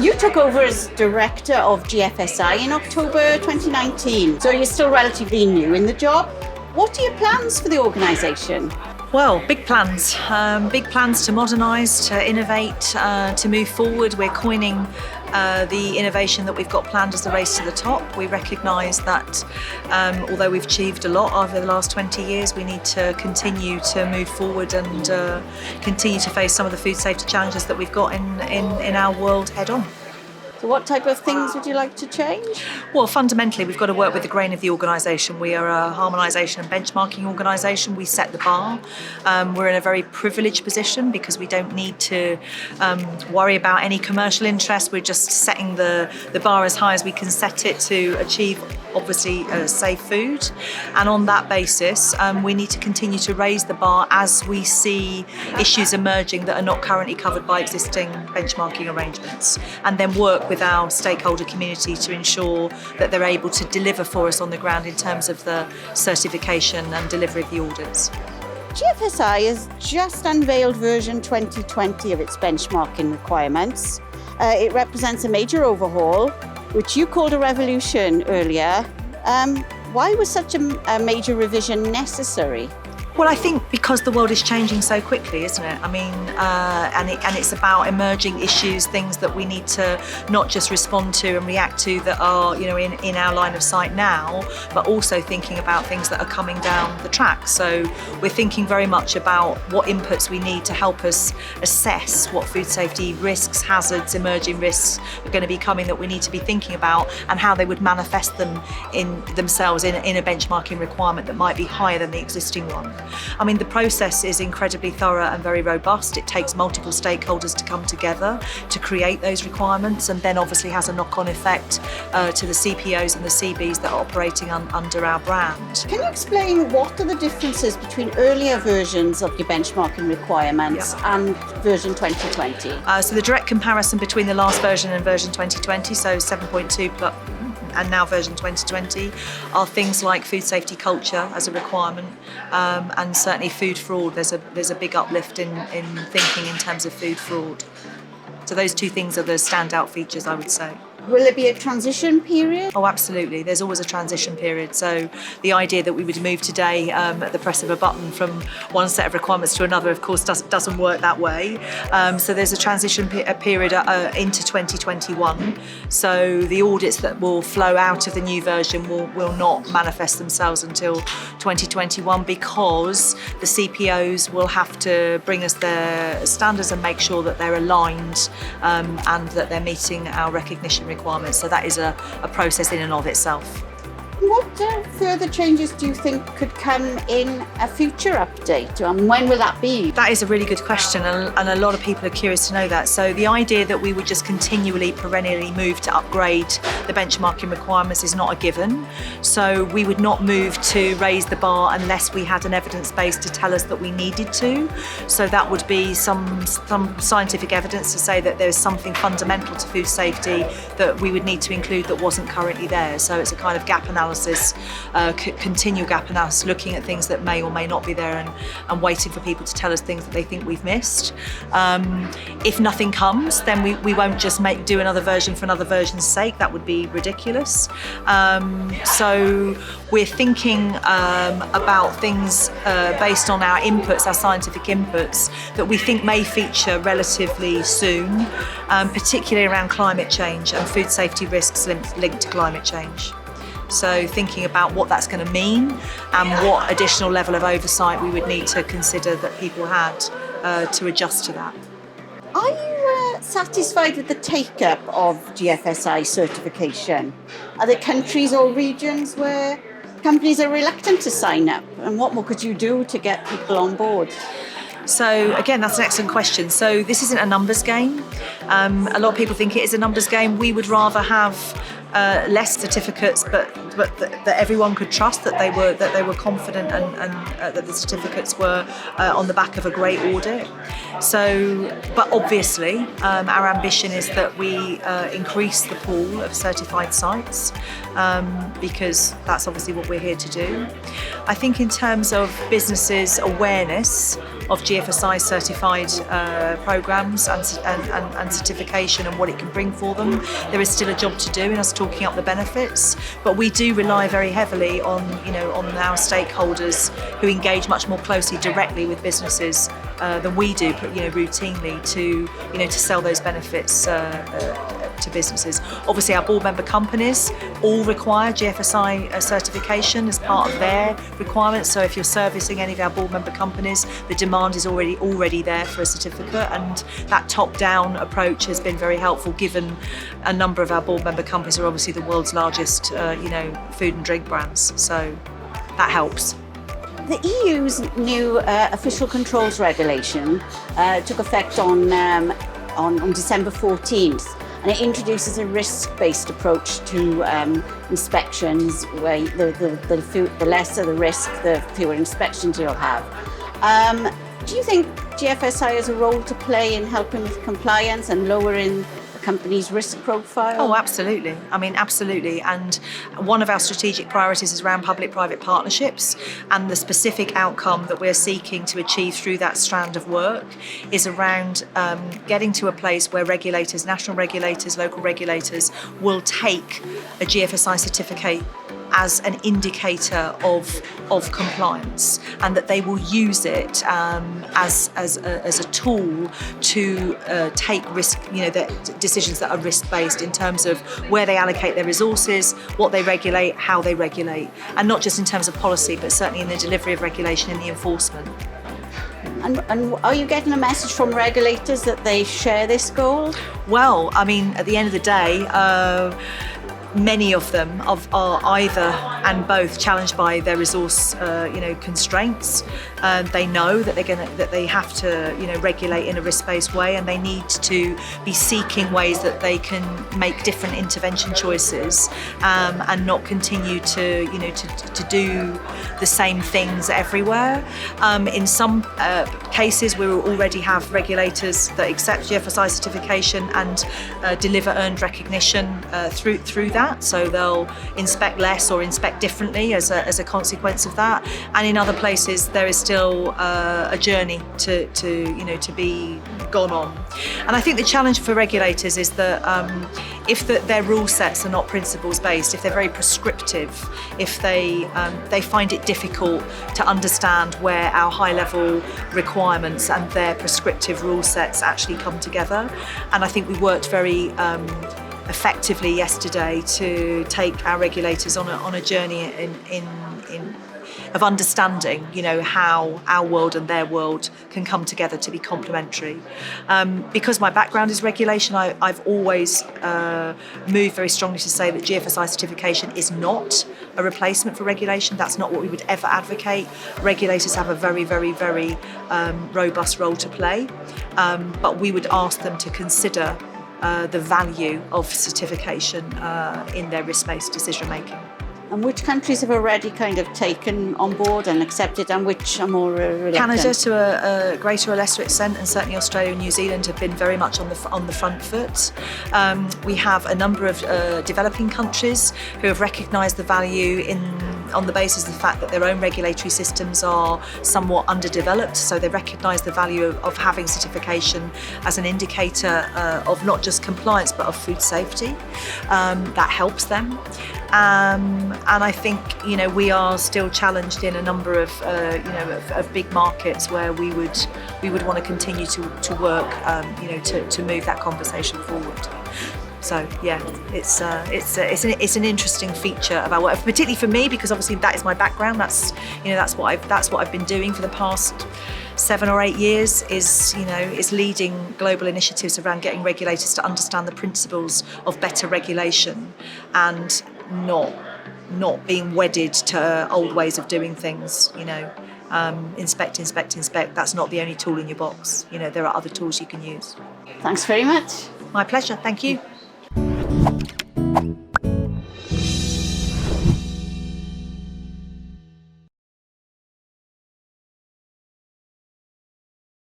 You took over as Director of GFSI in October 2019, so you're still relatively new in the job. What are your plans for the organisation? Well, big plans. Big plans to modernise, to innovate, to move forward. We're coining the innovation that we've got planned as the race to the top. We recognise that although we've achieved a lot over the last 20 years, we need to continue to move forward and continue to face some of the food safety challenges that we've got in our world head on. So what type of things would you like to change? Well, fundamentally, we've got to work with the grain of the organisation. We are a harmonisation and benchmarking organisation. We set the bar. We're in a very privileged position because we don't need to worry about any commercial interest. We're just setting the bar as high as we can set it to achieve, obviously, safe food. And on that basis, we need to continue to raise the bar as we see issues emerging that are not currently covered by existing benchmarking arrangements, and then work with our stakeholder community to ensure that they're able to deliver for us on the ground in terms of the certification and delivery of the audits. GFSI has just unveiled version 2020 of its benchmarking requirements. It represents a major overhaul, which you called a revolution earlier. Why was such a major revision necessary? Well, I think because the world is changing so quickly, isn't it? I mean, and it's about emerging issues, things that we need to not just respond to and react to that are, in our line of sight now, but also thinking about things that are coming down the track. So we're thinking very much about what inputs we need to help us assess what food safety risks, hazards, emerging risks are going to be coming that we need to be thinking about, and how they would manifest them in themselves in a benchmarking requirement that might be higher than the existing one. I mean, the process is incredibly thorough and very robust. It takes multiple stakeholders to come together to create those requirements, and then obviously has a knock-on effect to the CPOs and the CBs that are operating under our brand. Can you explain what are the differences between earlier versions of your benchmarking requirements and version 2020? So the direct comparison between the last version and version 2020, so 7.2 and now version 2020, are things like food safety culture as a requirement, and certainly food fraud. There's a big uplift in thinking in terms of food fraud. So those two things are the standout features, I would say. Will there be a transition period? Oh, absolutely. There's always a transition period. So the idea that we would move today at the press of a button from one set of requirements to another, of course, doesn't work that way. So there's a transition period into 2021. So the audits that will flow out of the new version will not manifest themselves until 2021, because the CPOs will have to bring us their standards and make sure that they're aligned and that they're meeting our recognition requirements. So that is a process in and of itself. What further changes do you think could come in a future update, and when will that be? That is a really good question, and a lot of people are curious to know that. So the idea that we would just continually, perennially move to upgrade the benchmarking requirements is not a given. So we would not move to raise the bar unless we had an evidence base to tell us that we needed to. So that would be some scientific evidence to say that there's something fundamental to food safety that we would need to include that wasn't currently there. So it's a kind of gap analysis, continual gap analysis, looking at things that may or may not be there and waiting for people to tell us things that they think we've missed. If nothing comes, then we won't just do another version for another version's sake. That would be ridiculous. So we're thinking about things based on our inputs, our scientific inputs, that we think may feature relatively soon, particularly around climate change and food safety risks linked to climate change. So thinking about what that's going to mean and what additional level of oversight we would need to consider that people had to adjust to that. Are you satisfied with the take-up of GFSI certification? Are there countries or regions where companies are reluctant to sign up? And what more could you do to get people on board? So again, that's an excellent question. So this isn't a numbers game. A lot of people think it is a numbers game. We would rather have less certificates, but that everyone could trust that they were confident and that the certificates were on the back of a great audit. So, but obviously, our ambition is that we increase the pool of certified sites, because that's obviously what we're here to do. I think in terms of businesses' awareness of GFSI certified programs and certification and what it can bring for them, there is still a job to do in us talking up the benefits, but we do rely very heavily on our stakeholders who engage much more closely directly with businesses than we do routinely to sell those benefits to businesses. Obviously, our board member companies all require GFSI certification as part of their requirements. So if you're servicing any of our board member companies, the demand is already there for a certificate, and that top-down approach has been very helpful, given a number of our board member companies are obviously the world's largest food and drink brands. So that helps. The EU's new official controls regulation took effect on December 14th, and it introduces a risk-based approach to inspections, where the lesser the risk, the fewer inspections you'll have. Do you think GFSI has a role to play in helping with compliance and lowering a company's risk profile? Oh, absolutely. I mean, absolutely. And one of our strategic priorities is around public-private partnerships, and the specific outcome that we're seeking to achieve through that strand of work is around getting to a place where regulators, national regulators, local regulators, will take a GFSI certificate as an indicator of compliance, and that they will use it as a tool to take risk, decisions that are risk-based in terms of where they allocate their resources, what they regulate, how they regulate, and not just in terms of policy, but certainly in the delivery of regulation and the enforcement. And are you getting a message from regulators that they share this goal? Well, I mean, at the end of the day, many of them are either and both challenged by their resource, constraints. They know that they have to, regulate in a risk-based way, and they need to be seeking ways that they can make different intervention choices, and not continue to do the same things everywhere. In some cases, we already have regulators that accept GFSI certification and deliver earned recognition through that. So they'll inspect less or inspect differently as a consequence of that. And in other places, there is still a journey to be gone on. And I think the challenge for regulators is that if their rule sets are not principles based, if they're very prescriptive, if they find it difficult to understand where our high level requirements and their prescriptive rule sets actually come together. And I think we worked very effectively yesterday to take our regulators on a journey of understanding, how our world and their world can come together to be complementary. Because my background is regulation, I've always moved very strongly to say that GFSI certification is not a replacement for regulation. That's not what we would ever advocate. Regulators have a very, very, very robust role to play, but we would ask them to consider the value of certification in their risk-based decision making. And which countries have already kind of taken on board and accepted, and which are more reluctant? Canada, to a greater or lesser extent, and certainly Australia and New Zealand have been very much on the front foot. We have a number of developing countries who have recognised the value on the basis of the fact that their own regulatory systems are somewhat underdeveloped. So they recognise the value of having certification as an indicator of not just compliance but of food safety. That helps them. And I think we are still challenged in a number of big markets where we would want to continue to work to move that conversation forward. So yeah, it's an interesting feature about work, particularly for me, because obviously that is my background. That's what I've been doing for the past 7 or 8 years. Is leading global initiatives around getting regulators to understand the principles of better regulation and not being wedded to old ways of doing things. Inspect. That's not the only tool in your box. There are other tools you can use. Thanks very much. My pleasure. Thank you.